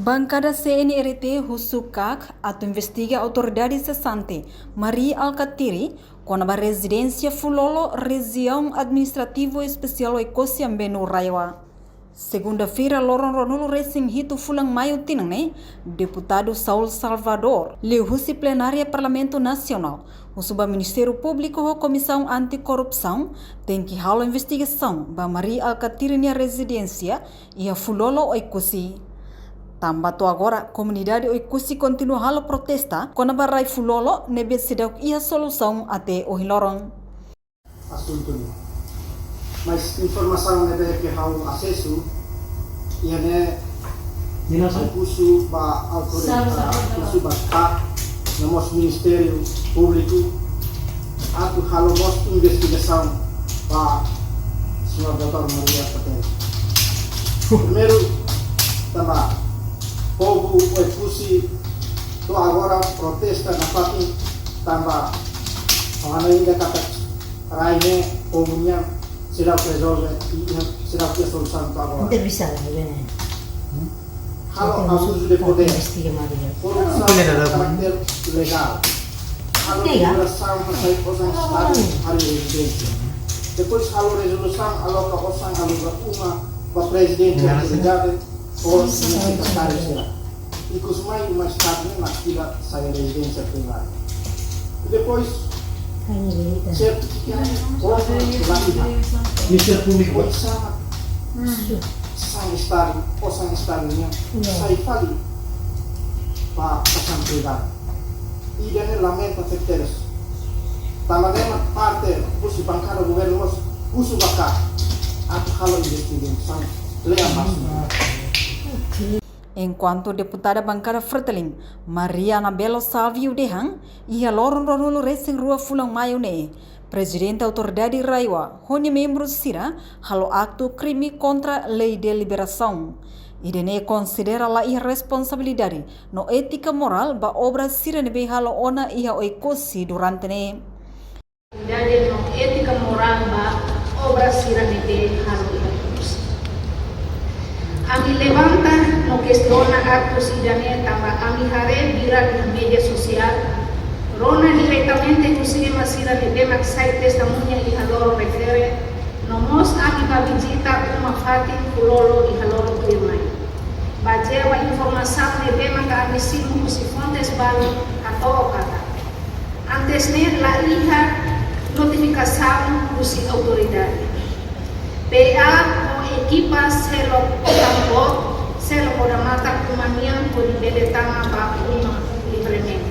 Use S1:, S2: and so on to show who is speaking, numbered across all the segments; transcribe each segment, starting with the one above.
S1: Bancada CNRT Husukak atau investiga autoridade cessante Maria Alcatiri com a residência Fulolo, região administrativo especial Ecosia Benu Raiwa. Segunda-feira, Loron Ronulo Racing Hito Fulang Maio Tinane, deputado Saul Salvador, leu husi plenária Parlamento Nacional, o Ministério Público e Comissão Anticorrupção tem que halo investigação ba Maria Alcatiri na residência e a Fulolo Ecosia. Tambato agora, comunidade Oikusi continua halo protesta quando barai Fulolo nebe sidauk ia solução até o hilorong.
S2: Assunto ni. Mas informação nebe que halo acesso ia ne Oikusi ba autoridade, Oikusi ba ka namos Ministério Público atu halo mos investigação ba Senhor Dr. Maria Alcatiri. Primeiro, tambah povo Oikusi tu agora protesta na papi tambah mana ainda kata raine povonya será resolve será que a solução para agora.
S3: Entrevistada, bem.
S2: Halo abuso de poder. Corrupção caráter legal. Halo regulação para coisas estado halo residência. Depois halo resolução aloca osang aloca uma para presidente da autoridade ou secretário será. E costumai uma estado na fila sai residência privada. Depois certificado ou Ministério Público sang estado ou sang estado-nya sai fali para pasang privada. E dan lamenta sectores. Tamanema parte pusi bancada governo pusu bakar atau halo investigação lea mas.
S1: Enquanto deputada bancada Freteling, Maria Anabelo Salvio Dehang, ia Loron Ronulo Racing Rua Fulang Maio ne, presidente autoridade Raiwa, honi membro Sira, halo acto crime contra lei de liberação. Idene considera la irresponsabilidade no ética moral ba obra Sira nebe halo ona ia Oikusi durante ne.
S4: Jadi no ética moral ba obra Sira nebe halo Oikusi. Ami levanta no questiona actos idane tamba ami hare viral na media social. Rona diretamente consigue masira de demak sai testemunha e haloro refere no mos ami ba visita uma fati Fulolo e haloro primai. Bajewa informação de demak ami simu si fontes balu atau kata. Antes ne la hija notificação do si autoridade. PA o equipa selo tambo selo poda mata kumanian por beletama ba uma livremente.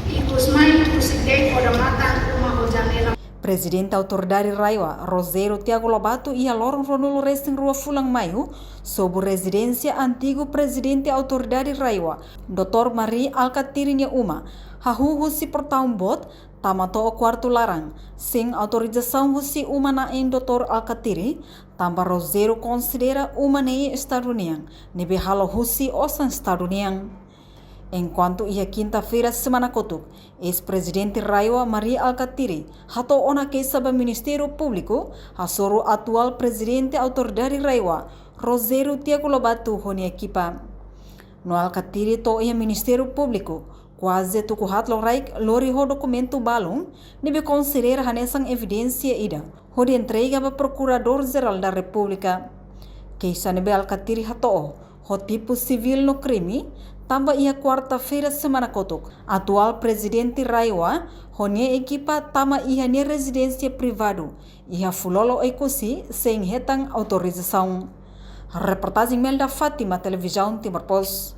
S4: E kusmai kusikei poda mata uma janela.
S1: Presidente autoridade Raiwa, Roseiro Tiago Lobato e a Loron Ronulo Racing Rua Fulang Maio, sob residência antigo presidente autoridade Raiwa, Dr. Maria Alcatiri Uma, hahu husi pertahun bot, tamato o quarto larang, sem autorização husi uma na em Dr. Alcatiri, tamba Roseiro considera uma nei estaduniang, nebe halo husi osan estaduniang. Enquanto ia quinta-feira semana kotuk, ex-presidente Raiwa Maria Alcatiri hato ona keisa ba Ministério Público, hasoro atual presidente autoridade Raiwa, Roseiro Tiago Lobato honi equipa. No Alcatiri to ia Ministério Público, quase tuku hatlo raik lori ho documento balung, nebe considera hanesang evidência ida, ho de entrega ba Procurador-Geral da República. Keisa nebe Alcatiri hato ho tipo civil no crime, tamba ia quarta-feira semana kotuk. Atual presidente Raiwa, honia equipa tama ia ne residência privado, ia Fulolo Ecosia sem hetang autorização. Reportagem Melda Fátima, Televisão Timor Post.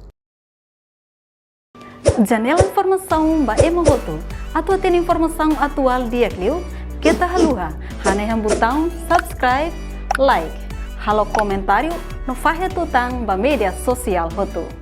S1: Janela informação ba emogoto. Atua tem informação atual dia kliu, kita haluha, hane botão subscribe, like, halo comentário, no fahe tutang ba media sosial hotu.